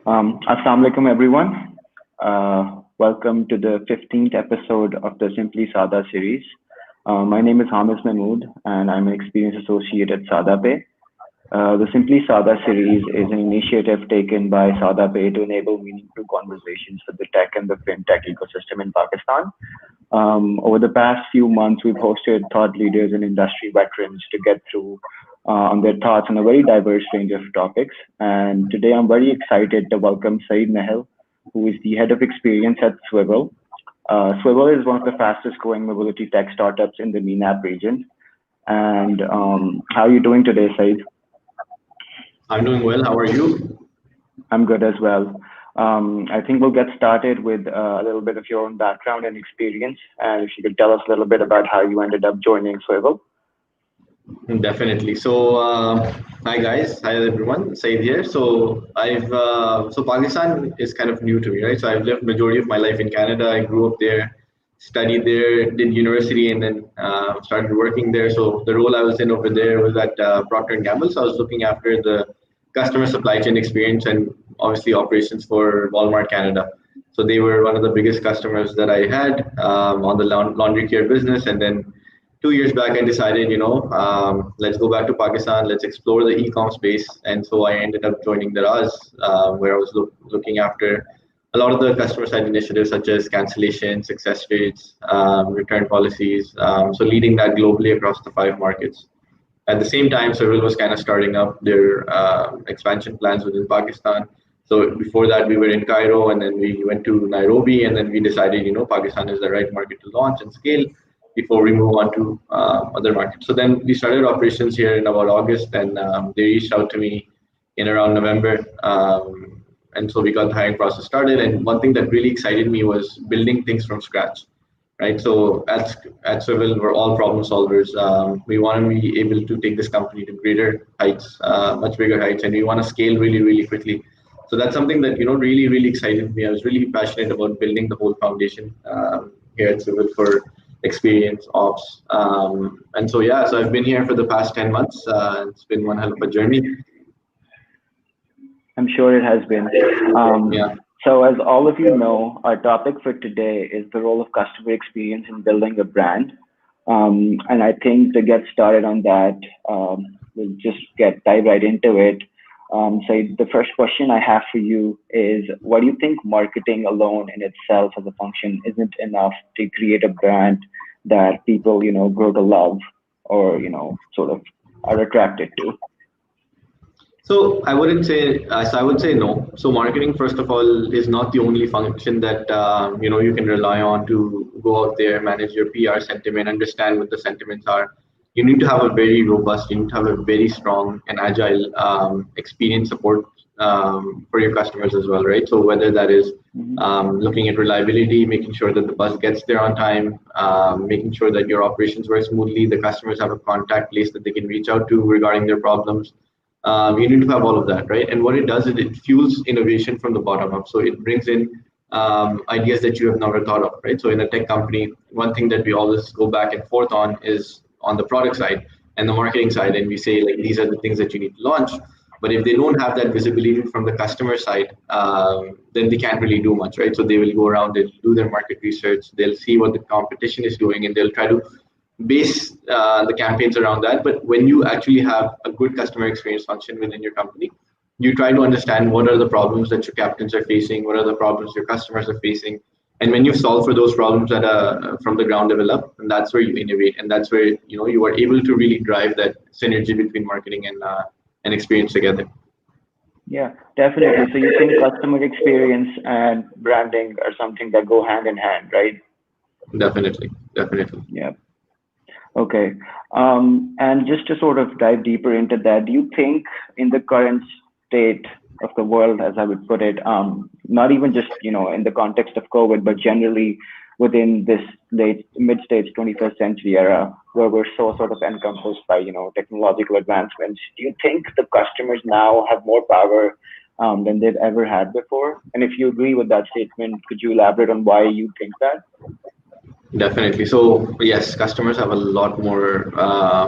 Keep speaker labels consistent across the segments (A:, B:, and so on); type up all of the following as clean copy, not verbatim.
A: Assalamu alaikum, everyone. Welcome to the 15th episode of the SimplySada Series. My name is Hamis Mahmood, and I'm an experienced associate at SadaPay. The SimplySada Series is an initiative taken by SadaPay to enable meaningful conversations with the tech and the fintech ecosystem in Pakistan. Over the past few months, we've hosted thought leaders and industry veterans to get through on their thoughts on a very diverse range of topics. And today I'm very excited to welcome Saeed Nehal, who is the head of experience at Swvl. Swvl is one of the fastest growing mobility tech startups in the MENAP region. And how are you doing today, Saeed?
B: I'm doing well. How are you?
A: I'm good as well. I think we'll get started with a little bit of your own background and experience. And if you could tell us a little bit about how you ended up joining Swvl.
B: Definitely. Hi guys, hi everyone. Saeed here. Pakistan is kind of new to me, right? So I've lived majority of my life in Canada. I grew up there, studied there, did university, and then started working there. So the role I was in over there was at Procter and Gamble. So I was looking after the customer supply chain experience and obviously operations for Walmart Canada. So they were one of the biggest customers that I had on the laundry care business, and then 2 years back, I decided, let's go back to Pakistan, let's explore the e-com space. And so I ended up joining Daraz, where I was looking after a lot of the customer side initiatives, such as cancellation, success rates, return policies. So leading that globally across the 5 markets. At the same time, Swvl was kind of starting up their expansion plans within Pakistan. So before that, we were in Cairo, and then we went to Nairobi, and then we decided, Pakistan is the right market to launch and scale before we move on to other markets. So then we started operations here in about August, and they reached out to me in around November. And so we got the hiring process started. And one thing that really excited me was building things from scratch, right? So at Swvl, we're all problem solvers. We want to be able to take this company to greater heights, much bigger heights, and we want to scale really, really quickly. So that's something that, really, really excited me. I was really passionate about building the whole foundation here at Swvl for experience ops. And so I've been here for the past 10 months. It's been one hell of a journey.
A: I'm sure it has been. So as all of you know, our topic for today is the role of customer experience in building a brand. And I think to get started on that, we'll just dive right into it. So the first question I have for you is, what do you think marketing alone in itself as a function isn't enough to create a brand that people, grow to love or, sort of are attracted to?
B: So I wouldn't say, I would say no. So marketing, first of all, is not the only function that, you can rely on to go out there, manage your PR sentiment, understand what the sentiments are. You need to have a very robust, you need to have a very strong and agile experience support for your customers as well, right? So whether that is looking at reliability, making sure that the bus gets there on time, making sure that your operations work smoothly, the customers have a contact place that they can reach out to regarding their problems. You need to have all of that, right? And what it does is it fuels innovation from the bottom up. So it brings in ideas that you have never thought of, right? So in a tech company, one thing that we always go back and forth on is on the product side and the marketing side, and we say, like, these are the things that you need to launch. But if they don't have that visibility from the customer side, then they can't really do much, right? So they will go around, they'll do their market research, they'll see what the competition is doing, and they'll try to base the campaigns around that. But when you actually have a good customer experience function within your company, you try to understand what are the problems that your captains are facing, what are the problems your customers are facing. And when you solve for those problems from the ground level up, and that's where you innovate, and that's where you are able to really drive that synergy between marketing and experience together.
A: Yeah, definitely. So you think customer experience and branding are something that go hand in hand, right?
B: Definitely.
A: Yeah. Okay. And just to sort of dive deeper into that, do you think in the current state of the world, as I would put it, not even just, in the context of COVID, but generally within this mid-stage 21st century era, where we're so sort of encompassed by, technological advancements, do you think the customers now have more power than they've ever had before? And if you agree with that statement, could you elaborate on why you think that?
B: Definitely. So yes, customers have a lot more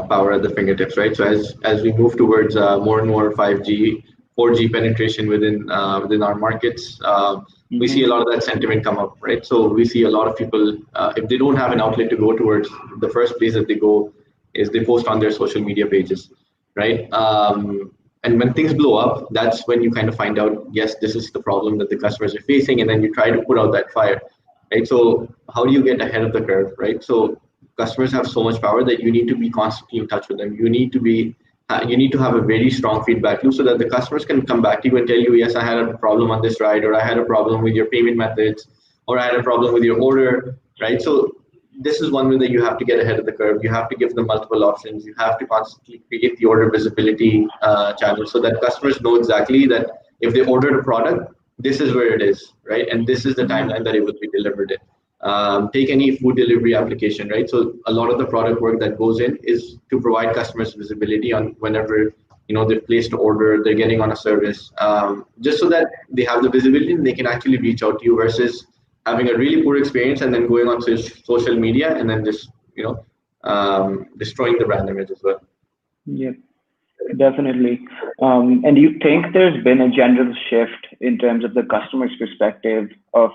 B: power at the fingertips, right? So as we move towards more and more 5G, 4G penetration within our markets, we see a lot of that sentiment come up, right? So we see a lot of people, if they don't have an outlet to go towards, the first place that they go is they post on their social media pages, right? And when things blow up, that's when you kind of find out, yes, this is the problem that the customers are facing, and then you try to put out that fire, right? So how do you get ahead of the curve, right? So customers have so much power that you need to be constantly in touch with them. You need to have a very strong feedback loop so that the customers can come back to you and tell you, yes, I had a problem on this ride, or I had a problem with your payment methods, or I had a problem with your order, right? So this is one way that you have to get ahead of the curve. You have to give them multiple options. You have to constantly create the order visibility channel so that customers know exactly that if they ordered a product, this is where it is, right? And this is the timeline that it will be delivered in. Take any food delivery application, right? So a lot of the product work that goes in is to provide customers visibility on whenever they've placed an order, they're getting on a service, just so that they have the visibility and they can actually reach out to you versus having a really poor experience and then going on social media and then just destroying the brand image as well.
A: Yeah, definitely. And do you think there's been a general shift in terms of the customer's perspective of,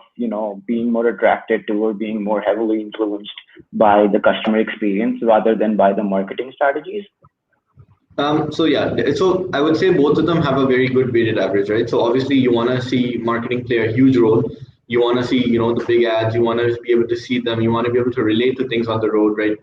A: being more attracted to or being more heavily influenced by the customer experience rather than by the marketing strategies?
B: So I would say both of them have a very good weighted average, right? So obviously you want to see marketing play a huge role. You want to see, the big ads. You want to be able to see them. You want to be able to relate to things on the road, right?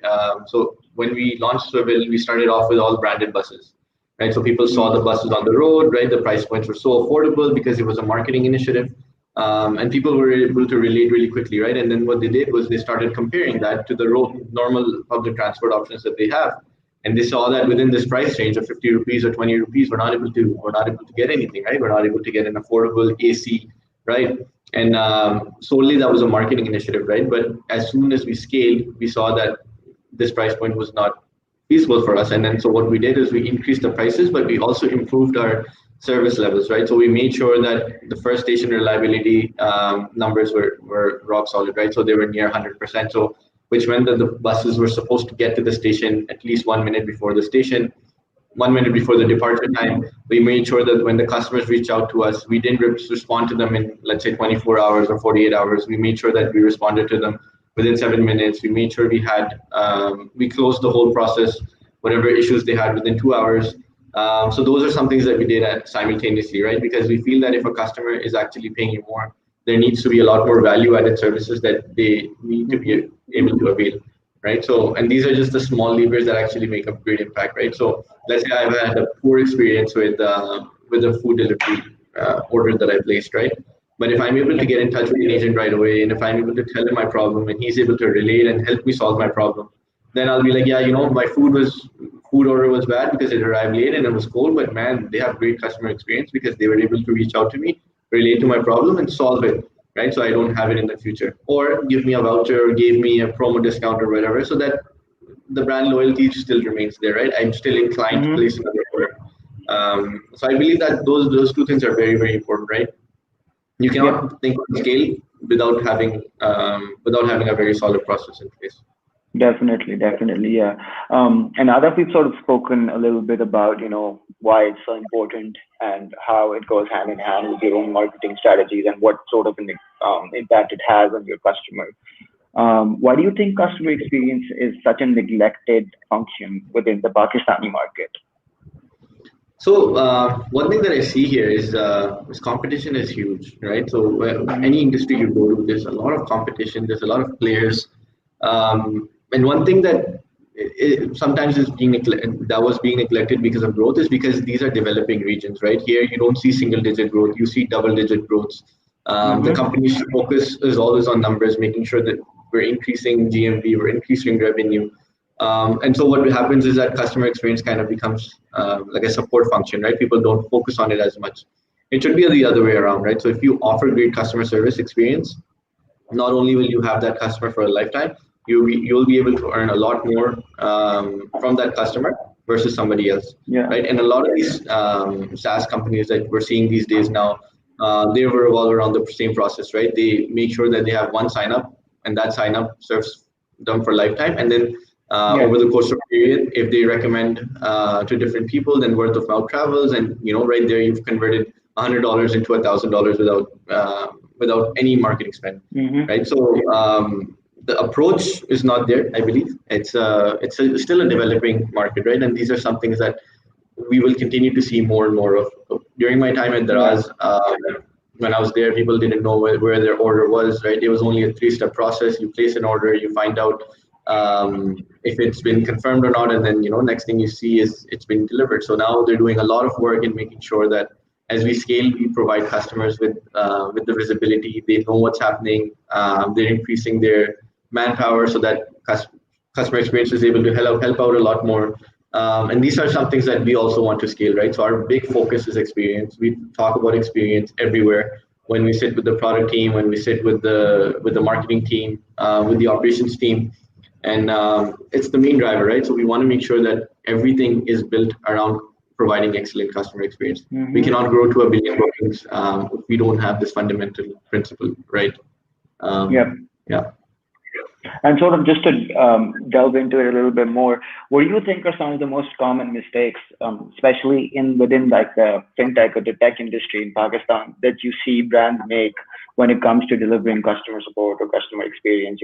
B: So when we launched Swvl, we started off with all branded buses, right? So people saw the buses on the road, right? The price points were so affordable because it was a marketing initiative, and people were able to relate really quickly, right? And then what they did was they started comparing that to the normal public transport options that they have, and they saw that within this price range of 50 rupees or 20 rupees, we're not able to get anything, right? We're not able to get an affordable AC, right? And solely that was a marketing initiative, right? But as soon as we scaled, we saw that this price point was not feasible for us. And then so what we did is we increased the prices, but we also improved our service levels, right? So we made sure that the first station reliability numbers were rock solid, right? So they were near 100%. So which meant that the buses were supposed to get to the station at least 1 minute before the station. 1 minute before the departure time. We made sure that when the customers reached out to us, we didn't respond to them in, let's say, 24 hours or 48 hours. We made sure that we responded to them within 7 minutes. We made sure we closed the whole process, whatever issues they had within 2 hours. So those are some things that we did simultaneously, right? Because we feel that if a customer is actually paying you more, there needs to be a lot more value-added services that they need to be able to avail. Right. So, and these are just the small levers that actually make a great impact, right? So let's say I've had a poor experience with a food delivery order that I placed, right? But if I'm able to get in touch with an agent right away, and if I'm able to tell him my problem and he's able to relate and help me solve my problem, then I'll be like, yeah, my food order was bad because it arrived late and it was cold, but man, they have great customer experience because they were able to reach out to me, relate to my problem and solve it. Right, so I don't have it in the future, or give me a voucher, or gave me a promo discount or whatever, so that the brand loyalty still remains there, right? I'm still inclined to place another order. So I believe that those two things are very, very important, right? You cannot think on scale without having a very solid process in place.
A: Definitely, yeah. And other people sort of spoken a little bit about, why it's so important and how it goes hand in hand with your own marketing strategies and what sort of an impact it has on your customer. Why do you think customer experience is such a neglected function within the Pakistani market?
B: So one thing that I see here is competition is huge, right? So any industry you go to, there's a lot of competition, there's a lot of players. And one thing that sometimes is being neglected because of growth is because these are developing regions, right? Here you don't see single-digit growth, you see double-digit growth. The company's focus is always on numbers, making sure that we're increasing GMV, we're increasing revenue. And so what happens is that customer experience kind of becomes like a support function, right? People don't focus on it as much. It should be the other way around, right? So if you offer great customer service experience, not only will you have that customer for a lifetime, you'll be able to earn a lot more from that customer versus somebody else, right? And a lot of these SaaS companies that we're seeing these days now, they revolve around the same process, right? They make sure that they have one sign up, and that sign up serves them for lifetime, and then
A: Yeah.
B: over the course of a period. If they recommend to different people, then word of mouth travels, and right there you've converted $100 into $1,000 without any marketing spend,
A: Mm-hmm.
B: right? So the approach is not there. I believe it's still a developing market, right? And these are some things that we will continue to see more and more of. During my time at
A: Yeah.
B: Daraz, when I was there, people didn't know where their order was, right? It was only a 3-step process. You place an order, you find out if it's been confirmed or not, and then next thing you see is it's been delivered. So now they're doing a lot of work in making sure that as we scale, we provide customers with the visibility. They know what's happening. They're increasing their manpower so that customer experience is able to help out a lot more. And these are some things that we also want to scale, right? So our big focus is experience. We talk about experience everywhere. When we sit with the product team, when we sit with the marketing team, with the operations team, and it's the main driver, right? So we want to make sure that everything is built around providing excellent customer experience. We
A: Mm-hmm.
B: cannot grow to a billion bookings if we don't have this fundamental principle, right?
A: Yeah.
B: Yeah.
A: And sort of just to delve into it a little bit more, what do you think are some of the most common mistakes, especially within like the fintech or the tech industry in Pakistan, that you see brands make when it comes to delivering customer support or customer experience?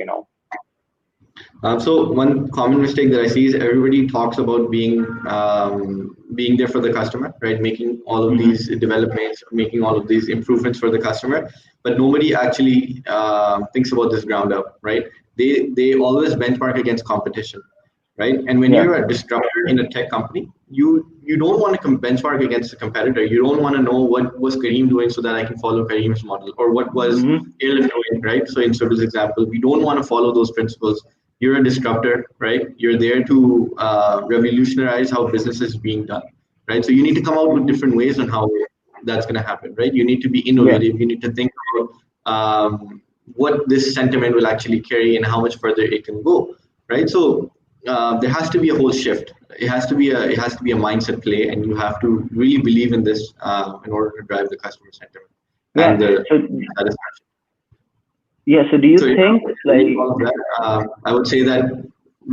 B: So one common mistake that I see is everybody talks about being there for the customer, right? Making all of
A: Mm-hmm.
B: these developments, making all of these improvements for the customer, but nobody actually thinks about this ground up, right? They always benchmark against competition, right? And when
A: Yeah.
B: you're a disruptor in a tech company, you don't want to benchmark against a competitor. You don't want to know what was Kareem doing so that I can follow Kareem's model, or what was
A: Mm-hmm.
B: Airlift doing, right? So in Swvl's example, we don't want to follow those principles. You're a disruptor, right? You're there to revolutionize how business is being done, right? So you need to come out with
A: Mm-hmm.
B: different ways on how that's going to happen, right? You need to be
A: Yeah.
B: innovative. You need to think about what this sentiment will actually carry and how much further it can go, right? So there has to be a whole shift. It has to be a mindset play, and you have to really believe in this in order to drive the customer sentiment
A: Yeah.
B: and the
A: So
B: satisfaction.
A: yeah. So do you
B: So
A: think
B: believe
A: like?
B: all of that, I would say that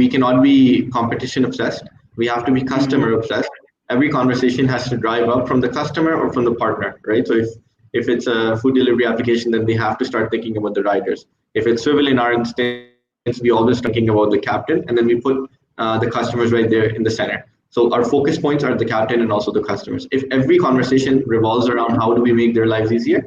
B: we cannot be competition obsessed. We have to be
A: Mm-hmm.
B: customer obsessed. Every conversation has to drive up from the customer or from the partner, right? So if it's a food delivery application, then we have to start thinking about the riders. If it's Swvl in our instance, we always start thinking about the captain, and then we put the customers right there in the center. So our focus points are the captain and also the customers. If every conversation revolves around how do we make their lives easier,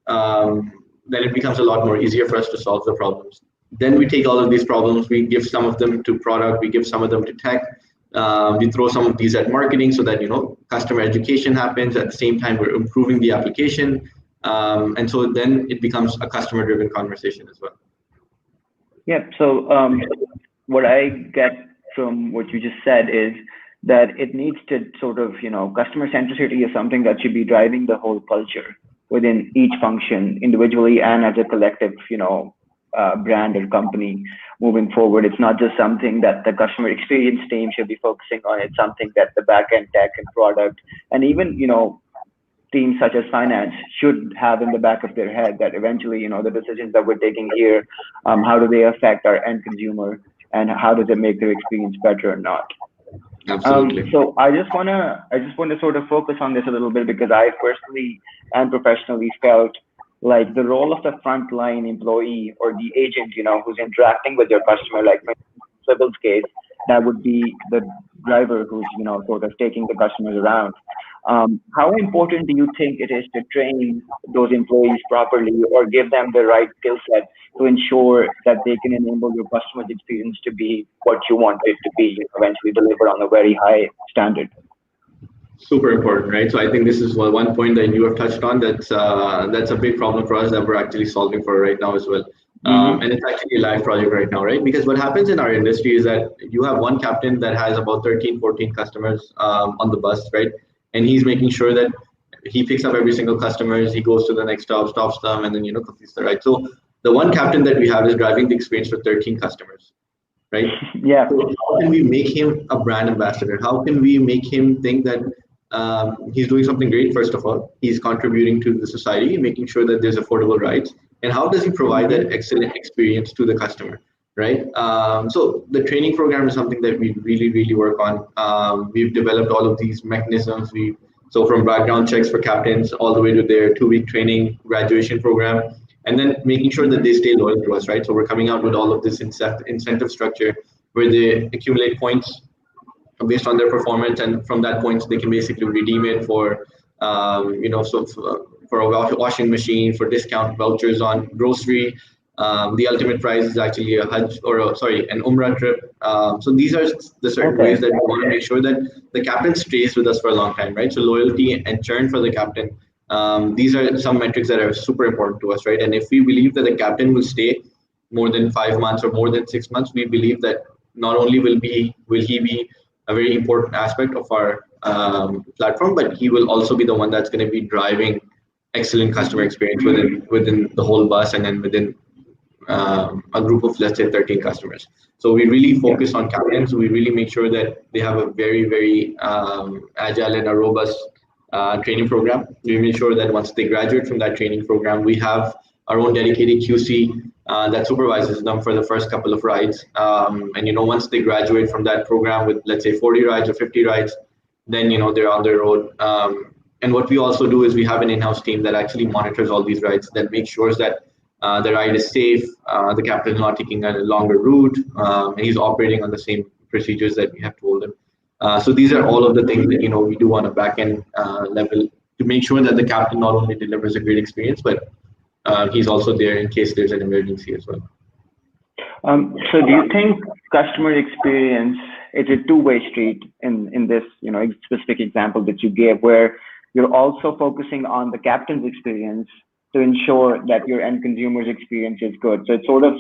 B: then it becomes a lot more easier for us to solve the problems. Then we take all of these problems, we give some of them to product, we give some of them to tech, we throw some of these at marketing so that customer education happens. At the same time, we're improving the application, and so then it becomes a customer-driven conversation as well.
A: Yeah. So what I get from what you just said is that it needs to sort of, customer centricity is something that should be driving the whole culture within each function individually and as a collective, brand or company moving forward. It's not just something that the customer experience team should be focusing on. It's something that the back end tech and product and even, teams such as finance should have in the back of their head that eventually, the decisions that we're taking here, how do they affect our end consumer and how does it make their experience better or not?
B: Absolutely.
A: So I just want to sort of focus on this a little bit because I personally and professionally felt like the role of the frontline employee or the agent, who's interacting with your customer, like for Swvl's case, that would be the driver who's, sort of taking the customers around. How important do you think it is to train those employees properly or give them the right skill set to ensure that they can enable your customer's experience to be what you want it to be, eventually deliver on a very high standard?
B: Super important, right? So I think this is one point that you have touched on. That's a big problem for us that we're actually solving for right now as well.
A: Mm-hmm.
B: And it's actually a live project right now, right? Because what happens in our industry is that you have one captain that has about 13, 14 customers on the bus, right? And he's making sure that he picks up every single customer, he goes to the next stop, stops them, and then completes the ride. So the one captain that we have is driving the experience for 13 customers, right?
A: Yeah.
B: So how can we make him a brand ambassador? How can we make him think that he's doing something great? First of all, he's contributing to the society, making sure that there's affordable rides. And how does he provide
A: Mm-hmm.
B: that excellent experience to the customer? right? So the training program is something that we really work on. We've developed all of these mechanisms. So from background checks for captains all the way to their 2-week training graduation program, and then making sure that they stay loyal to us, right? So we're coming out with all of this incentive structure where they accumulate points based on their performance, and from that points they can basically redeem it for for a washing machine, for discount vouchers on grocery. The ultimate prize is actually a Hajj an Umrah trip. So these are the certain ways that we want to make sure that the captain stays with us for a long time, right? So loyalty and churn for the captain. These are some metrics that are super important to us, right? And if we believe that the captain will stay more than 5 months or more than 6 months, we believe that not only will he be a very important aspect of our platform, but he will also be the one that's going to be driving excellent customer experience within the whole bus, and then within a group of, let's say, 13 customers. So we really focus on captains. We really make sure that they have a very agile and a robust training program. We make sure that once they graduate from that training program, we have our own dedicated QC that supervises them for the first couple of rides. And once they graduate from that program with, let's say, 40 rides or 50 rides, then they're on the road. And what we also do is we have an in-house team that actually monitors all these rides, that makes sure that the ride is safe, the captain is not taking a longer route, and he's operating on the same procedures that we have told him. So these are all of the things that we do on a back-end level to make sure that the captain not only delivers a great experience, but he's also there in case there's an emergency as well.
A: So do you think customer experience is a two-way street in this specific example that you gave, where you're also focusing on the captain's experience to ensure that your end consumer's experience is good? So it's sort of,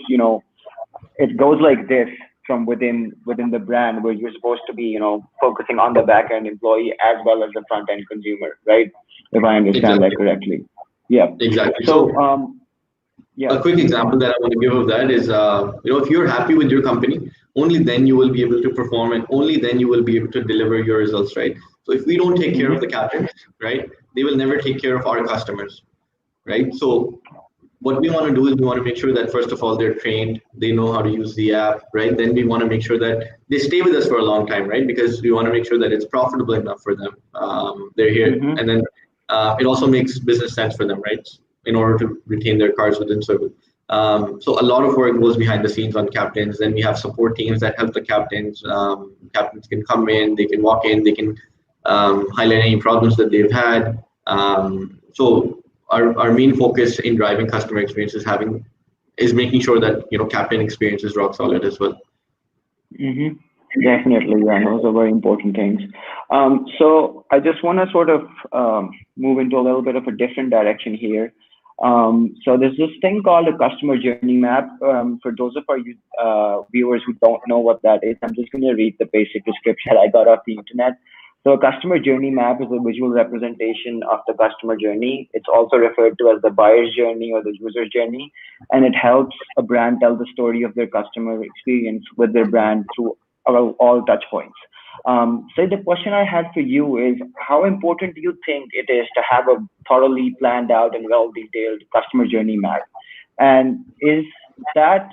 A: it goes like this from within the brand, where you're supposed to be, focusing on the back end employee as well as the front end consumer, right? If I understand that correctly. Yeah.
B: Exactly.
A: So,
B: a quick example that I want to give of that is, if you're happy with your company, only then you will be able to perform, and only then you will be able to deliver your results, right? So if we don't take care of the captains, right, they will never take care of our customers, right? So what we want to do is we want to make sure that, first of all, they're trained, they know how to use the app, right? Then we want to make sure that they stay with us for a long time, right? Because we want to make sure that it's profitable enough for them. They're here. And then it also makes business sense for them, right? In order to retain their cars within Swvl. So a lot of work goes behind the scenes on captains. Then we have support teams that help the captains. Captains can come in, they can walk in, they can highlight any problems that they've had. So our main focus in driving customer experience is making sure that captain experience is rock solid as well.
A: Definitely, yeah, those are very important things. So I just want to sort of move into a little bit of a different direction here. So there's this thing called a customer journey map. For those of our viewers who don't know what that is, I'm just going to read the basic description I got off the internet. So a customer journey map is a visual representation of the customer journey. It's also referred to as the buyer's journey or the user's journey, and it helps a brand tell the story of their customer experience with their brand through all touch points. So the question I had for you is, how important do you think it is to have a thoroughly planned out and well-detailed customer journey map? And is that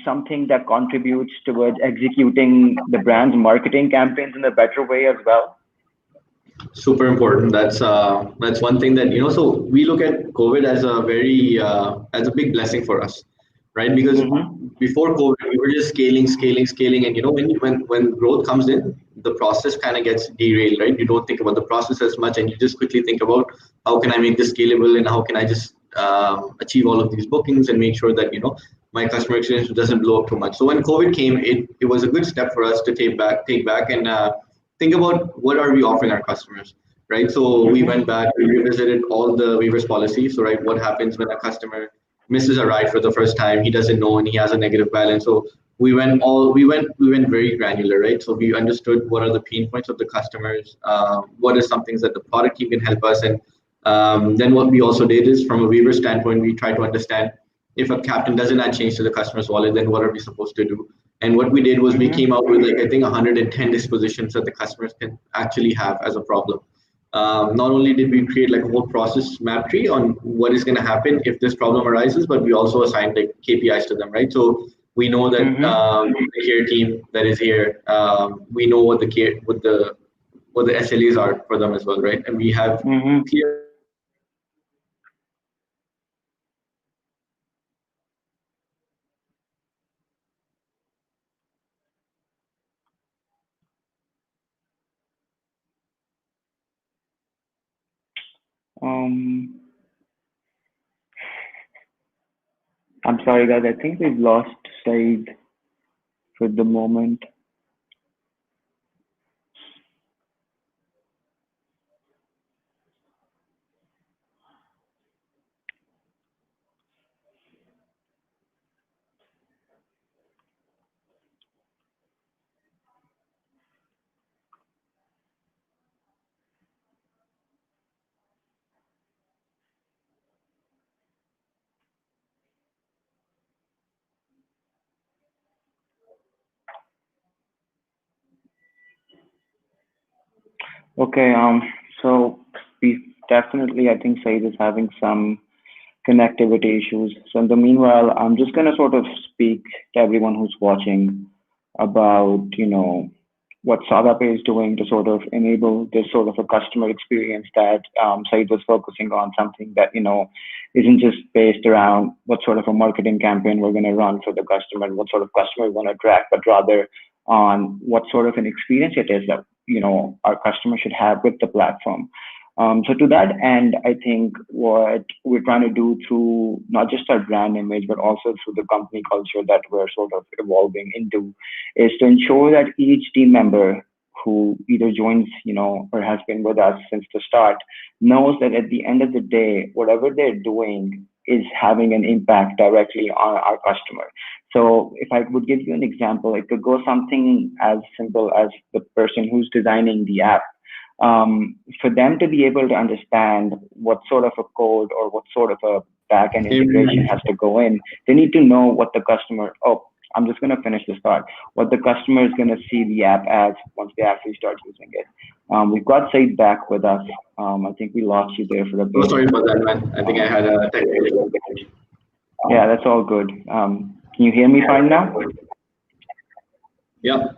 A: something that contributes towards executing the brand's marketing campaigns in a better way as well?
B: Super important. That's one thing that so we look at COVID as a big blessing for us, right? Because before COVID, we were just scaling, and when growth comes in, the process kind of gets derailed, right? You don't think about the process as much, and you just quickly think about how can I make this scalable, and how can I just achieve all of these bookings and make sure that my customer experience doesn't blow up too much. So when COVID came, it was a good step for us to take back and think about what are we offering our customers, right? So we went back, we revisited all the waivers policy. So right, what happens when a customer misses a ride for the first time, he doesn't know, and he has a negative balance. So we went very granular, right? So we understood what are the pain points of the customers, what are some things that the product team can help us, and then what we also did is, from a waiver standpoint, we try to understand if a captain doesn't add change to the customer's wallet, then what are we supposed to do? And what we did was we came out with, I think, 110 dispositions that the customers can actually have as a problem. Not only did we create a whole process map tree on what is going to happen if this problem arises, but we also assigned KPIs to them, right? So We know that
A: Mm-hmm.
B: the care team that is here, we know what the care, what the SLAs are for them as well, right? And we have
A: Mm-hmm.
B: clear understanding of what the SLAs are, right? So we know that
A: Um, I'm sorry, guys. I think we've lost Saeed for the moment. Okay. So we definitely, I think Saeed is having some connectivity issues. So in the meanwhile, I'm just going to sort of speak to everyone who's watching about, what SadaPay is doing to sort of enable this sort of a customer experience that Said was focusing on, something that, isn't just based around what sort of a marketing campaign we're going to run for the customer, what sort of customer we want to attract, but rather on what sort of an experience it is that, our customer should have with the platform. So to that end, I think what we're trying to do through not just our brand image, but also through the company culture that we're sort of evolving into, is to ensure that each team member who either joins, or has been with us since the start, knows that at the end of the day, whatever they're doing is having an impact directly on our customer. So if I would give you an example, it could go something as simple as the person who's designing the app, for them to be able to understand what sort of a code or what sort of a backend integration has to go in, they need to know what the customer, oh, I'm just going to finish this part, what the customer is going to see the app as once they actually start using it. We've got Said back with us. I think we lost you there for a
B: so
A: bit.
B: sorry for that, man. I think I had a technical difficulty.
A: Yeah, that's all good. Can you hear me fine now?
B: Yeah.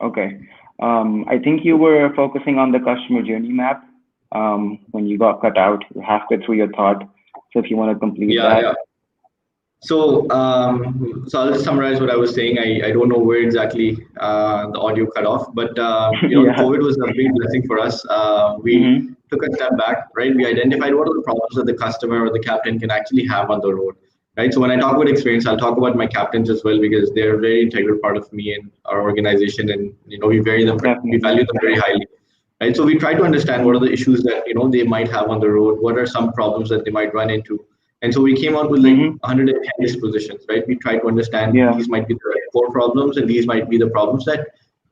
A: Okay. I think you were focusing on the customer journey map when you got cut out. You're halfway through your thought. So if you want to complete
B: Yeah,
A: that.
B: yeah. So I'll just summarize what I was saying. I don't know where exactly the audio cut off, but the
A: Yeah.
B: COVID was a big blessing for us. We
A: Mm-hmm.
B: took a step back, right? We identified what are the problems that the customer or the captain can actually have on the road, right? So when I talk about experience, I'll talk about my captains as well because they're a very integral part of me and our organization, and we
A: Definitely.
B: value them very highly. Right, so we try to understand what are the issues that they might have on the road. What are some problems that they might run into, and so we came out with like
A: Mm-hmm.
B: 110 dispositions, right? We try to understand
A: Yeah.
B: these might be the core problems and these might be the problems that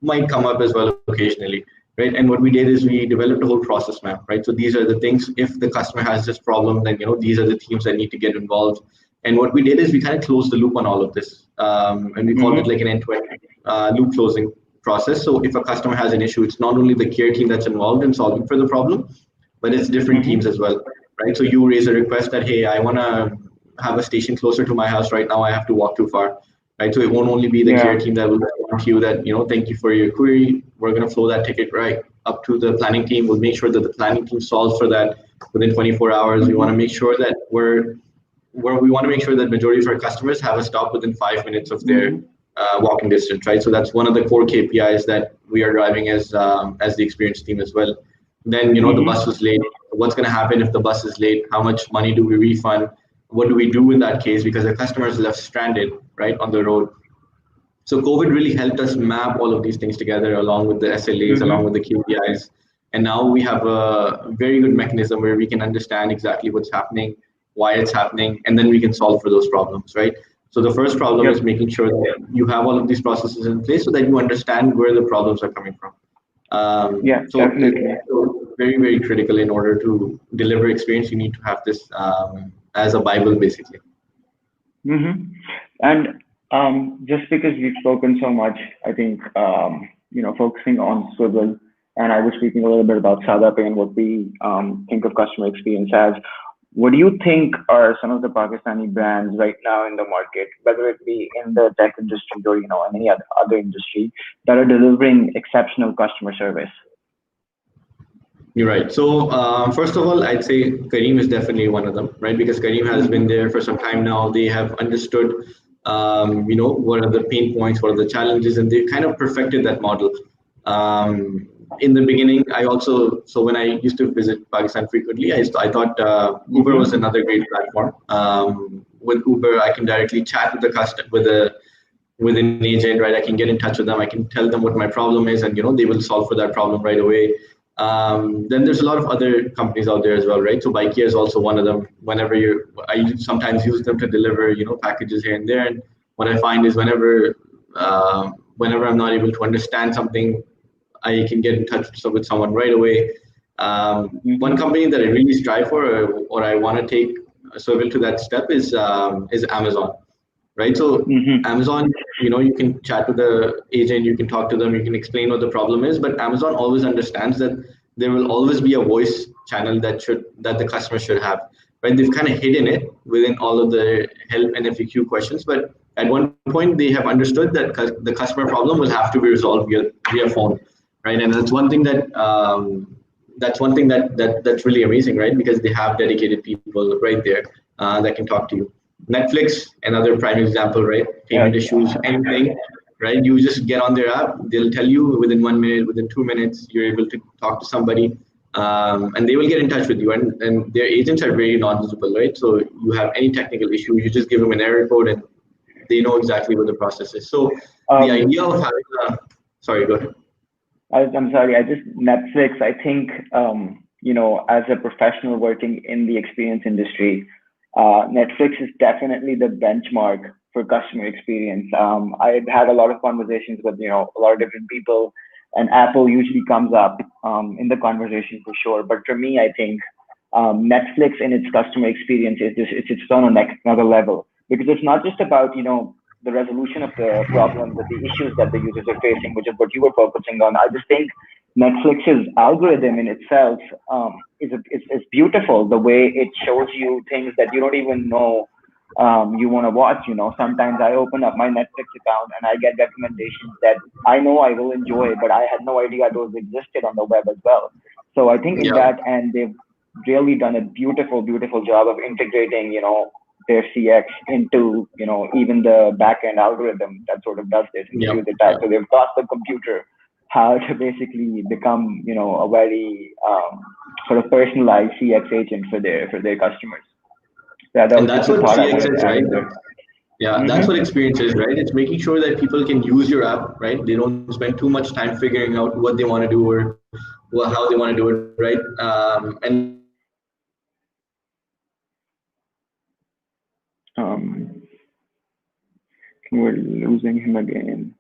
B: might come up as well occasionally, right? And what we did is we developed a whole process map, right? So these are the things, if the customer has this problem, then these are the teams that need to get involved. And what we did is we kind of closed the loop on all of this, and we called it
A: Mm-hmm.
B: like an end-to-end loop closing process. So if a customer has an issue, it's not only the care team that's involved in solving for the problem, but it's different teams
A: Mm-hmm.
B: as well, right? So you raise a request that, hey, I want to have a station closer to my house right now. I have to walk too far, right? So it won't only be the care
A: Yeah.
B: team that will respond to you that, thank you for your query. We're going to flow that ticket right up to the planning team. We'll make sure that the planning team solves for that within 24 hours. We want to
A: Mm-hmm.
B: make sure that we want to make sure that majority of our customers have a stop within 5 minutes of their
A: Mm-hmm.
B: walking distance, right? So that's one of the core KPIs that we are driving as the experience team as well. Then the bus
A: Mm-hmm.
B: was late. What's going to happen if the bus is late? How much money do we refund? What do we do in that case because the customer is left stranded right on the road? So COVID really helped us map all of these things together along with the SLAs, along with
A: Mm-hmm.
B: the KPIs. And now we have a very good mechanism where we can understand exactly what's happening, why it's happening, and then we can solve for those problems, right? So the first problem
A: Yep.
B: is making sure that you have all of these processes in place so that you understand where the problems are coming from.
A: Yeah,
B: So it's
A: definitely.
B: very, very critical in order to deliver experience. You need to have this as a Bible, basically.
A: Mm-hmm. And just because we've spoken so much, I think focusing on Swvl, and I was speaking a little bit about SadaPay and what we think of customer experience as. what do you think are some of the Pakistani brands right now in the market, whether it be in the tech industry or in any other industry, that are delivering exceptional customer service?
B: You're right. So first of all, I'd say Kareem is definitely one of them, right? Because Kareem has been there for some time now. They have understood, what are the pain points, what are the challenges, and they've kind of perfected that model. In the beginning, so when I used to visit Pakistan frequently, I thought Uber was another great platform. With Uber, I can directly chat with the customer, with an agent, right? I can get in touch with them. I can tell them what my problem is, and they will solve for that problem right away. Then there's a lot of other companies out there as well, right? So Bikea is also one of them. I sometimes use them to deliver, packages here and there. And what I find is whenever I'm not able to understand something, I can get in touch with someone right away. One company that I really strive for, or I want to take Swvl to that step, is Amazon, right? So Amazon, you can chat with the agent, you can talk to them, you can explain what the problem is, but Amazon always understands that there will always be a voice channel that the customer should have, right? They've kind of hidden it within all of the help and FAQ questions, but at one point they have understood that the customer problem will have to be resolved via phone, right? And that's one thing that's really amazing, right? Because they have dedicated people right there that can talk to you. Netflix, another prime example, right? Payment issues, anything, right? You just get on their app, they'll tell you within 1 minute, within 2 minutes, you're able to talk to somebody, and they will get in touch with you. And their agents are very knowledgeable, right? So you have any technical issue, you just give them an error code and they know exactly what the process is. So the idea of having sorry, go ahead.
A: I'm sorry, Netflix, I think, as a professional working in the experience industry, Netflix is definitely the benchmark for customer experience. I've had a lot of conversations with, a lot of different people, and Apple usually comes up in the conversation for sure. But for me, I think Netflix in its customer experience it's on another level, because it's not just about, the resolution of the problems or the issues that the users are facing, which is what you were focusing on. I just think Netflix's algorithm in itself is beautiful. The way it shows you things that you don't even know you want to watch. Sometimes I open up my Netflix account and I get recommendations that I know I will enjoy, but I had no idea those existed on the web as well. So I think in that end, they've really done a beautiful, beautiful job of integrating, their CX into, even the back-end algorithm that sort of does this. So they've taught the computer how to basically become, a very sort of personalized CX agent for their customers.
B: Yeah, and that's what CX is, right? Yeah, that's what experience is, right? It's making sure that people can use your app, right? They don't spend too much time figuring out what they want to do or how they want to do it, right? And
A: we're losing him again.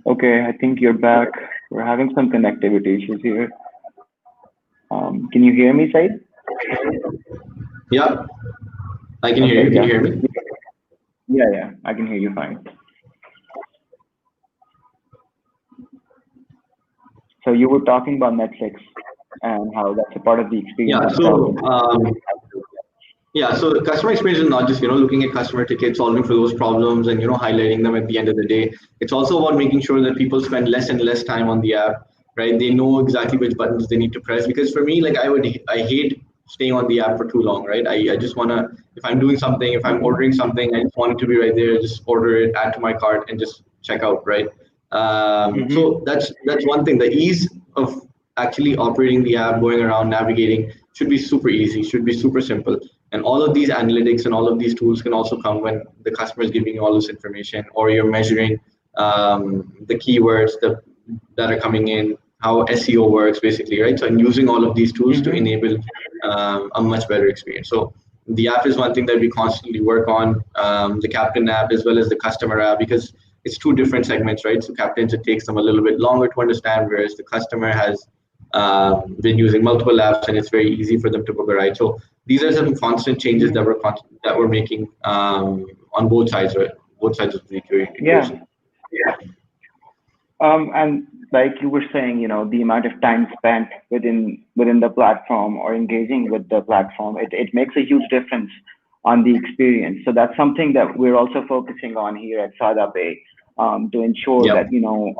A: Okay, I think you're back. We're having some connectivity issues here. Can you hear me, Saeed?
B: Yeah, I can hear you. Can you hear me?
A: Yeah, I can hear you fine. So you were talking about Netflix and how that's a part of the experience.
B: So customer experience is not just looking at customer tickets, solving for those problems, and highlighting them at the end of the day. It's also about making sure that people spend less and less time on the app, right? They know exactly which buttons they need to press. Because for me, like I hate staying on the app for too long, right? I just want to, if I'm doing something, if I'm ordering something, I just want it to be right there. Just order it, add to my cart, and just check out, right? So that's one thing. The ease of actually operating the app, going around, navigating should be super easy, should be super simple. And all of these analytics and all of these tools can also come when the customer is giving you all this information, or you're measuring the keywords that are coming in, how SEO works basically, right? So I'm using all of these tools to enable a much better experience. So the app is one thing that we constantly work on, the Captain app as well as the customer app, because it's two different segments, right? So Captains, it takes them a little bit longer to understand, whereas the customer has been using multiple apps and it's very easy for them to book a ride. So these are some constant changes that we're making on both sides, right? both sides of the
A: Yeah.
B: equation.
A: And like you were saying, the amount of time spent within the platform or engaging with the platform, it makes a huge difference on the experience. So that's something that we're also focusing on here at SadaPay, to ensure
B: Yep.
A: that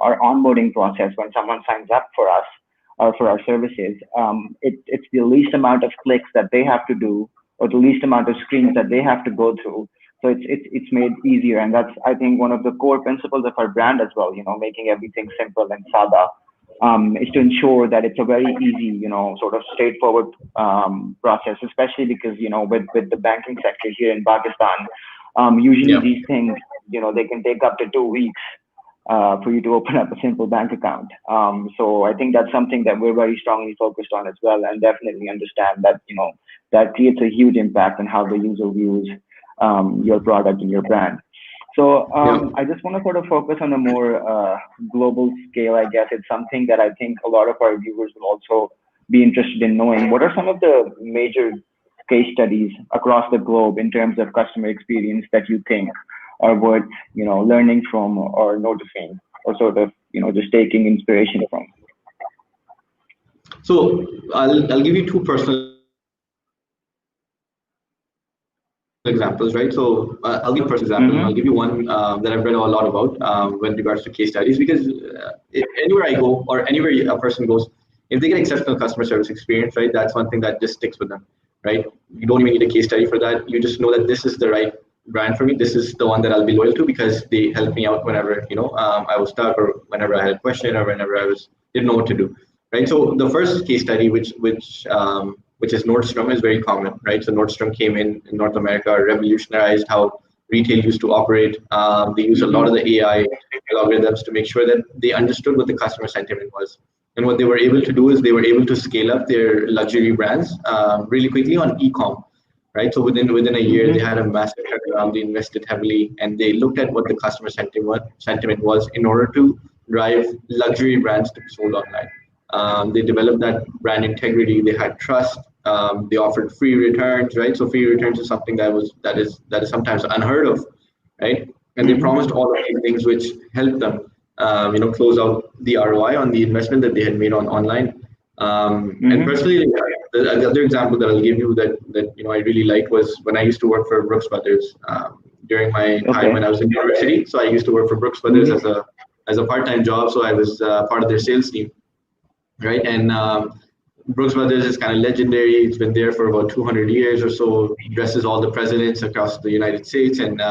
A: our onboarding process when someone signs up for us or for our services, it's the least amount of clicks that they have to do or the least amount of screens that they have to go through. So it's made easier, and that's, I think, one of the core principles of our brand as well. Making everything simple and sada, is to ensure that it's a very easy, sort of straightforward process. Especially because with the banking sector here in Pakistan, usually
B: Yep.
A: these things, they can take up to 2 weeks for you to open up a simple bank account. So I think that's something that we're very strongly focused on as well, and definitely understand that that creates a huge impact on how the user views your product and your brand. So
B: Yep.
A: I just want to sort of focus on a more global scale. I guess it's something that I think a lot of our viewers will also be interested in knowing. What are some of the major case studies across the globe in terms of customer experience that you think are worth learning from or noticing or sort of just taking inspiration from?
B: So I'll give you two personal examples, right? So I'll give you a personal example, and I'll give you one that I've read a lot about
A: Mm-hmm.
B: when regards to case studies, because anywhere I go or anywhere a person goes, if they get exceptional customer service experience, right, that's one thing that just sticks with them, right? You don't even need a case study for that. You just know that this is the right brand for me. This is the one that I'll be loyal to because they helped me out whenever I was stuck, or whenever I had a question, or whenever I was didn't know what to do, right? So the first case study, which is Nordstrom, is very common, right? So Nordstrom came in North America, revolutionized how retail used to operate. They use a lot of
A: Mm-hmm.
B: the AI algorithms to make sure that they understood what the customer sentiment was. And what they were able to do is they were able to scale up their luxury brands really quickly on e-com, right? So within a year, they
A: Mm-hmm.
B: had a massive turnaround. They invested heavily, and they looked at what the customer sentiment was in order to drive luxury brands to be sold online. They developed that brand integrity. They had trust. They offered free returns, right? So free returns is something that is sometimes unheard of, right? And they promised
A: Mm-hmm.
B: all of these things, which helped them, close out the ROI on the investment that they had made on online. And
A: Mm-hmm.
B: personally, the other example that I'll give you that I really liked was when I used to work for Brooks Brothers during my time when
A: Okay.
B: I was in university. So I used to work for Brooks Brothers
A: Mm-hmm.
B: as a part-time job. So I was part of their sales team, right? And Brooks Brothers is kind of legendary. It's been there for about 200 years or so. Dresses all the presidents across the United States. And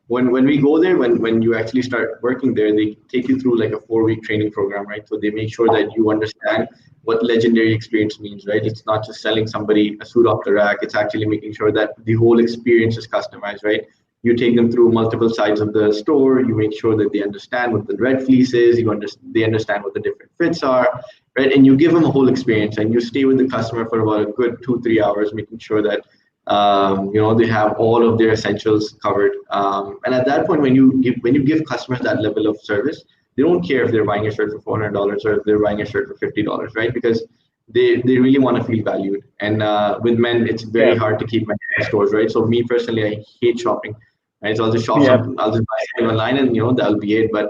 B: when we go there, when you actually start working there, they take you through like a 4-week training program, right? So they make sure that you understand what legendary experience means, right? It's not just selling somebody a suit off the rack. It's actually making sure that the whole experience is customized, right? You take them through multiple sides of the store. You make sure that they understand what the red fleece is. They understand what the different fits are, right? And you give them a whole experience, and you stay with the customer for about a good 2-3 hours, making sure that they have all of their essentials covered. And at that point, when you give customers that level of service, they don't care if they're buying a shirt for $400 or if they're buying a shirt for $50, right? Because they really want to feel valued. And with men, it's very
A: Yeah.
B: hard to keep men in stores, right? So me personally, I hate shopping. Right, so
A: Yeah.
B: I'll just buy something online, and that'll be it. But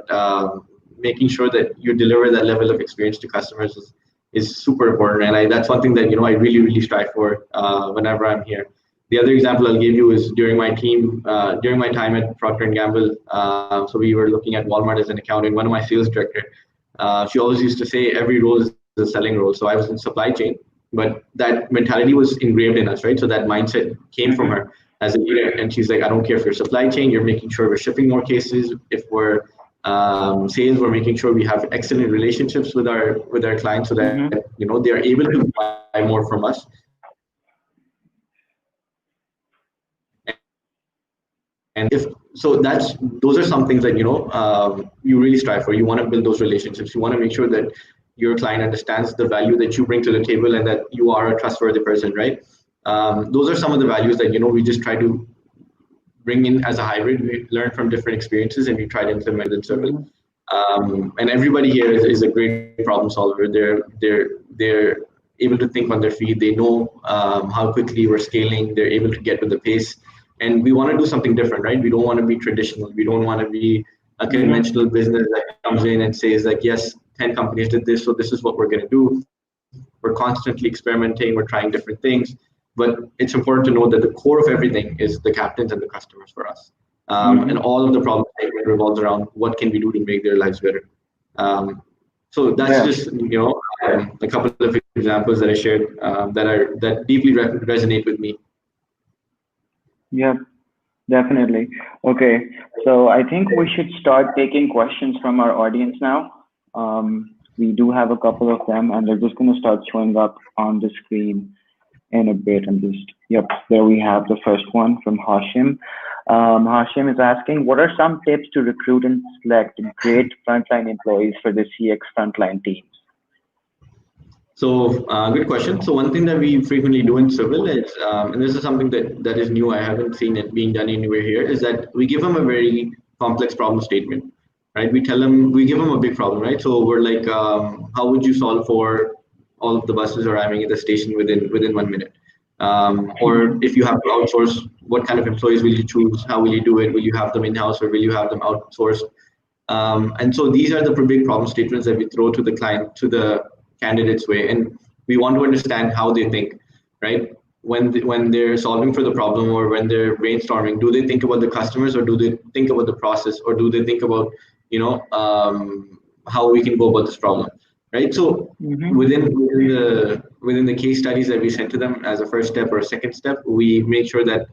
B: making sure that you deliver that level of experience to customers is super important, and that's one thing that I really really strive for whenever I'm here. The other example I'll give you is during my time at Procter and Gamble. So we were looking at Walmart as an account, and one of my sales director, she always used to say every role is a selling role. So I was in supply chain, but that mentality was engraved in us, right? So that mindset came from
A: Mm-hmm.
B: her as a leader, and she's like, I don't care if you're supply chain, you're making sure we're shipping more cases. If we're sales, we're making sure we have excellent relationships with our clients, so that
A: Mm-hmm.
B: they are able to buy more from us. And those are some things that you really strive for. You want to build those relationships. You want to make sure that your client understands the value that you bring to the table, and that you are a trustworthy person, right? Those are some of the values that we just try to bring in as a hybrid. We learn from different experiences and we try to implement it within Swvl.
A: Mm-hmm.
B: And everybody here is a great problem solver. They're able to think on their feet. They know how quickly we're scaling. They're able to get with the pace. and we want to do something different, right? We don't want to be traditional. We don't want to be a conventional business that comes in and says like, yes, 10 companies did this, so this is what we're going to do. We're constantly experimenting, we're trying different things, but it's important to know that the core of everything is the captains and the customers for us. And all of the problem statement revolves around what can we do to make their lives better. So that's just a couple of examples that I shared that deeply resonate with me.
A: Yeah, definitely. Okay, so I think we should start taking questions from our audience now. We do have a couple of them, and they're just going to start showing up on the screen in a bit. And there we have the first one from Hashim. Hashim is asking, what are some tips to recruit and select great frontline employees for the CX frontline teams?
B: So good question. So one thing that we frequently do in Swvl is, and this is something that is new, I haven't seen it being done anywhere here, is that we give them a very complex problem statement, right? We give them a big problem, right? So we're like, how would you solve for all of the buses arriving at the station within 1 minute? Or if you have to outsource, what kind of employees will you choose? How will you do it? Will you have them in-house or will you have them outsourced? And so these are the big problem statements that we throw to the client, to the candidates way, and we want to understand how they think, right? When they're solving for the problem or when they're brainstorming, do they think about the customers or do they think about the process or do they think about how we can go about this problem, right? So within the case studies that we send to them as a first step or a second step, we make sure that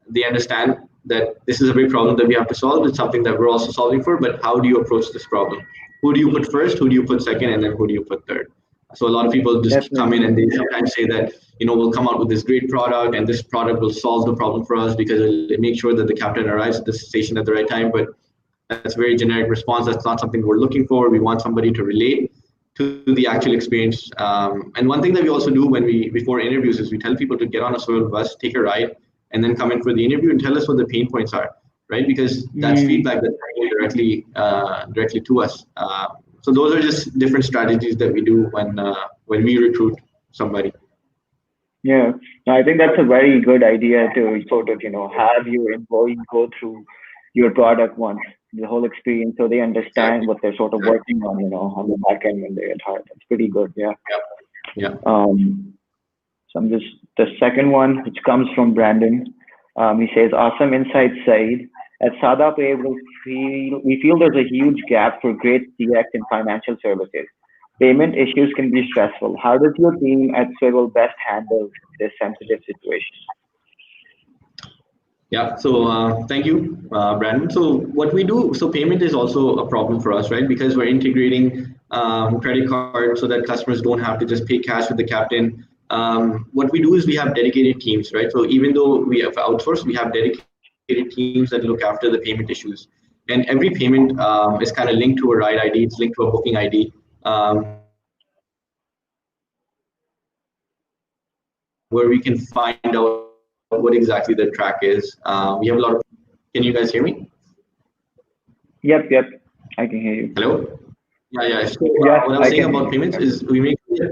B: they understand that this is a big problem that we have to solve. It's something that we're also solving for, but how do you approach this problem? Who do you put first? Who do you put second? And then who do you put third? So a lot of people just come in and they sometimes say that, we'll come out with this great product and this product will solve the problem for us because it'll make sure that the captain arrives at the station at the right time. But that's a very generic response. That's not something we're looking for. We want somebody to relate to the actual experience. And one thing that we also do before interviews is we tell people to get on a Swvl bus, take a ride, and then come in for the interview and tell us what the pain points are, right? Because that's feedback that's directly to us. So those are just different strategies that we do when we recruit somebody.
A: Yeah, I think that's a very good idea to sort of, have your employees go through your product once, the whole experience, so they understand what they're sort of working on, the back end when they get hired. That's pretty good. Yeah.
B: Yeah.
A: So I'm just the second one, which comes from Brandon. He says, awesome insight, Saeed. At SadaPay, we feel there's a huge gap for great CX in financial services. Payment issues can be stressful. How does your team at Swvl best handle this sensitive situation?
B: Yeah, so thank you, Brandon. So what we do, so payment is also a problem for us, right? Because we're integrating credit cards so that customers don't have to just pay cash with the captain. What we do is we have dedicated teams, right? So even though we have outsourced, we have dedicated teams that look after the payment issues. And every payment is kind of linked to a ride ID, it's linked to a booking ID, where we can find out what exactly the track is. We have a lot of, can you guys hear me?
A: Yep, I can hear you.
B: Hello? Yeah. So what I'm saying about payments is we make a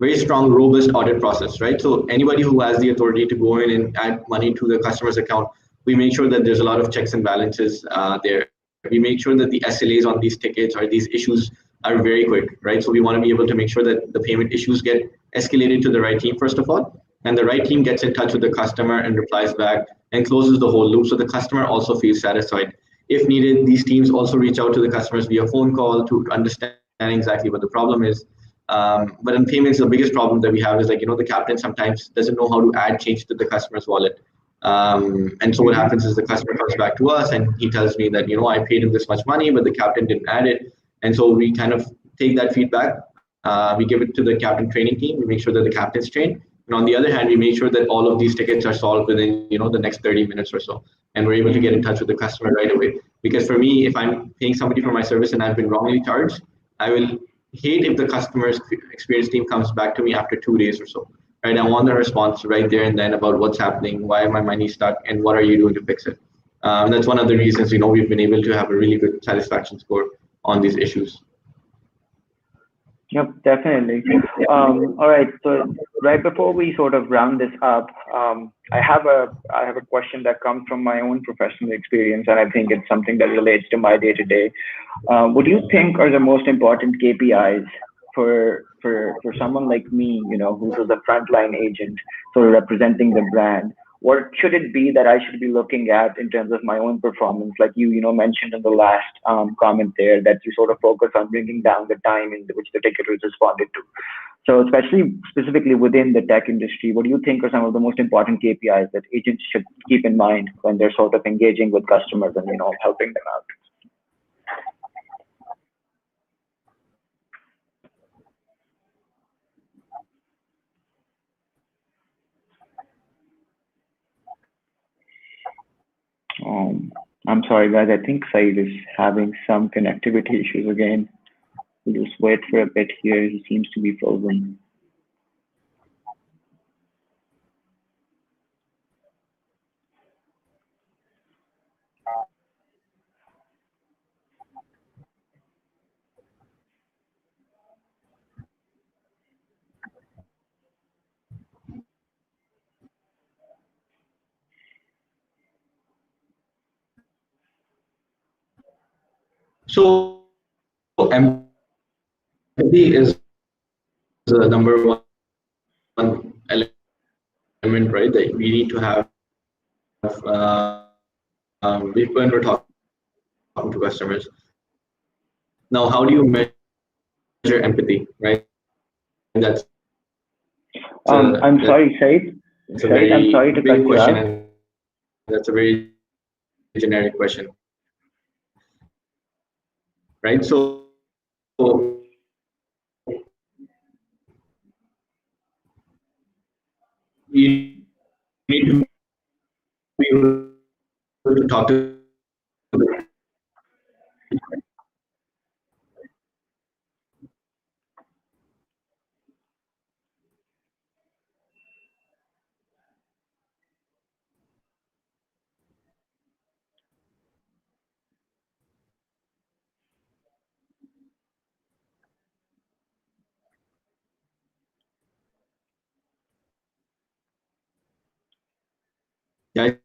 B: very strong, robust audit process, right? So anybody who has the authority to go in and add money to the customer's account, we make sure that there's a lot of checks and balances there. We make sure that the SLAs on these tickets or these issues are very quick, right? So we want to be able to make sure that the payment issues get escalated to the right team, first of all, and the right team gets in touch with the customer and replies back and closes the whole loop. So the customer also feels satisfied. If needed, these teams also reach out to the customers via phone call to understand exactly what the problem is. But in payments, the biggest problem that we have is the captain sometimes doesn't know how to add change to the customer's wallet. And so what happens is the customer comes back to us and he tells me that, I paid him this much money, but the captain didn't add it. And so we kind of take that feedback. We give it to the captain training team. We make sure that the captain's trained. And on the other hand, we make sure that all of these tickets are solved within, the next 30 minutes or so. And we're able to get in touch with the customer right away. Because for me, if I'm paying somebody for my service and I've been wrongly charged, I will hate if the customer's experience team comes back to me after 2 days or so. Right? I want the response right there and then about what's happening, why my money stuck, and what are you doing to fix it. And that's one of the reasons, we've been able to have a really good satisfaction score on these issues.
A: Yep, definitely. All right. So right before we sort of round this up, I have a question that comes from my own professional experience, and I think it's something that relates to my day to day. What do you think are the most important KPIs for someone like me, who's a frontline agent, sort of representing the brand? What should it be that I should be looking at in terms of my own performance? Like mentioned in the last comment there that you sort of focus on bringing down the time in which the ticket was responded to. So, especially specifically within the tech industry, what do you think are some of the most important KPIs that agents should keep in mind when they're sort of engaging with customers and helping them out? Um, I'm sorry, guys. I think Saeed is having some connectivity issues again. We'll just wait for a bit here. He seems to be frozen.
B: So empathy is the number one element, right? That we need to have when we're talking to customers. Now, how do you measure empathy, right? And
A: I'm sorry, Saeed.
B: that's a
A: Saeed, I'm
B: very
A: sorry to cut
B: big
A: you
B: question,
A: out.
B: and that's a very generic question, right? So you need to be able to talk to. Guys,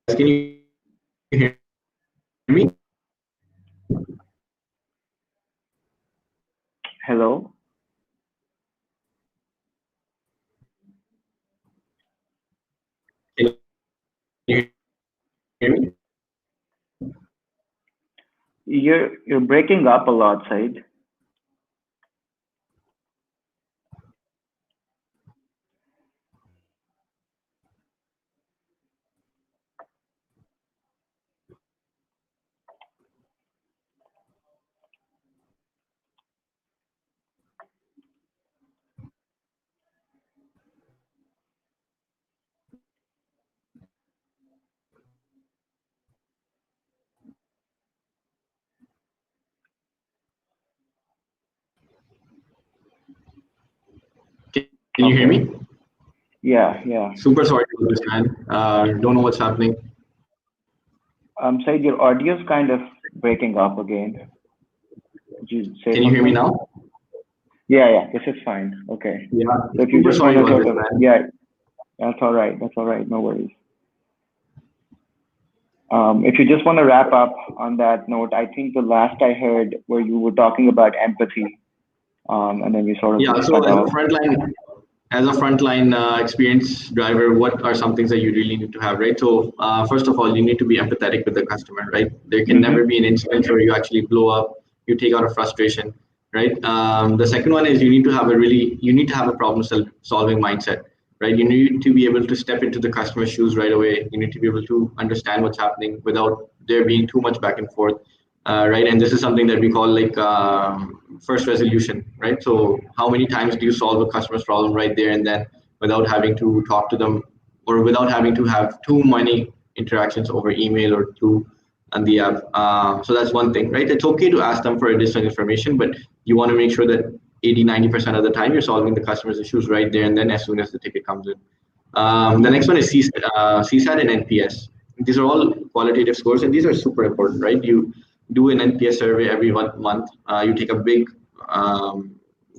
B: can you hear me?
A: Hello.
B: Can you hear me?
A: You're breaking up a lot, Saeed.
B: Can you hear
A: Okay.
B: me?
A: Yeah, yeah.
B: Super sorry for this, man. Don't know what's happening.
A: Saeed, your audio's kind of breaking up again. Did you say
B: Can you hear me
A: something?
B: now?
A: Yeah, yeah. This is fine. Okay.
B: Yeah.
A: So if you
B: Super
A: just want
B: sorry
A: to
B: about
A: sort
B: this,
A: of,
B: man.
A: yeah, that's all right. That's all right. No worries. If you just want to wrap up on that note, I think the last I heard where you were talking about empathy, and then you sort of
B: Yeah.
A: just
B: So
A: cut out.
B: as a frontline experience driver, what are some things that you really need to have, right? So first of all, you need to be empathetic with the customer, right? There can never
A: Mm-hmm.
B: be an instance where you actually blow up, you take out a frustration, right? The second one is you need to have a problem solving mindset, right? You need to be able to step into the customer's shoes right away. You need to be able to understand what's happening without there being too much back and forth, right? And this is something that we call like first resolution, right? So how many times do you solve a customer's problem right there and then without having to talk to them or without having to have too many interactions over email or through on the app? So that's one thing, right? It's okay to ask them for additional information, but you want to make sure that 80-90% of the time you're solving the customer's issues right there and then as soon as the ticket comes in. The next one is CSAT and NPS. These are all qualitative scores, and these are super important, right? You do an NPS survey every 1 month. You take a big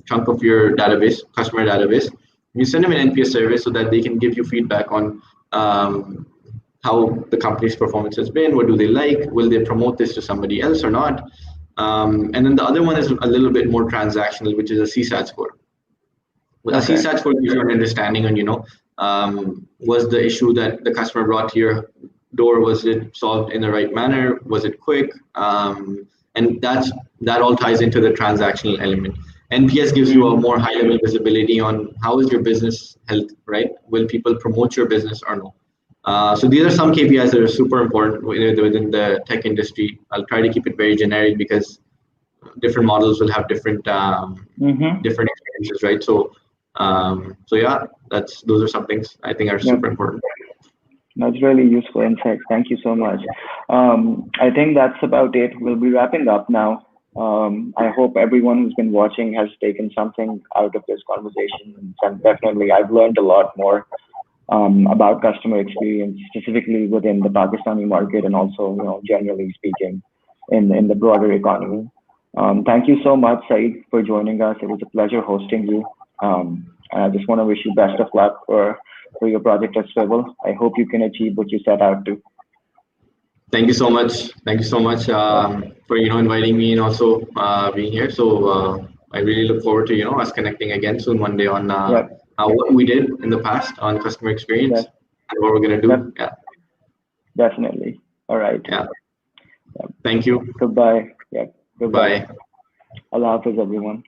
B: chunk of your database, customer database. You send them an NPS survey so that they can give you feedback on how the company's performance has been. What do they like? Will they promote this to somebody else or not? And then the other one is a little bit more transactional, which is a CSAT score. A CSAT score gives you an understanding on, was the issue that the customer brought to your door, was it solved in the right manner? Was it quick? And that all ties into the transactional element. NPS gives you a more high-level visibility on how is your business health, right? Will people promote your business or no? So these are some KPIs that are super important within the tech industry. I'll try to keep it very generic because different models will have different different experiences, right? So yeah, those are some things I think are super important.
A: That's really useful insights. Thank you so much. I think that's about it. We'll be wrapping up now. I hope everyone who's been watching has taken something out of this conversation. And definitely, I've learned a lot more about customer experience, specifically within the Pakistani market, and also, generally speaking, in the broader economy. Thank you so much, Saeed, for joining us. It was a pleasure hosting you. And I just want to wish you best of luck for your project at Swvl. I hope you can achieve what you set out to.
B: Thank you so much. Thank you so much for inviting me and also being here. So I really look forward to us connecting again soon one day on what we did in the past on customer experience and what we're gonna do. Yeah.
A: Definitely. All right.
B: Yeah. Thank you.
A: Goodbye. Yeah. Goodbye.
B: Bye.
A: Allah Hafiz, everyone.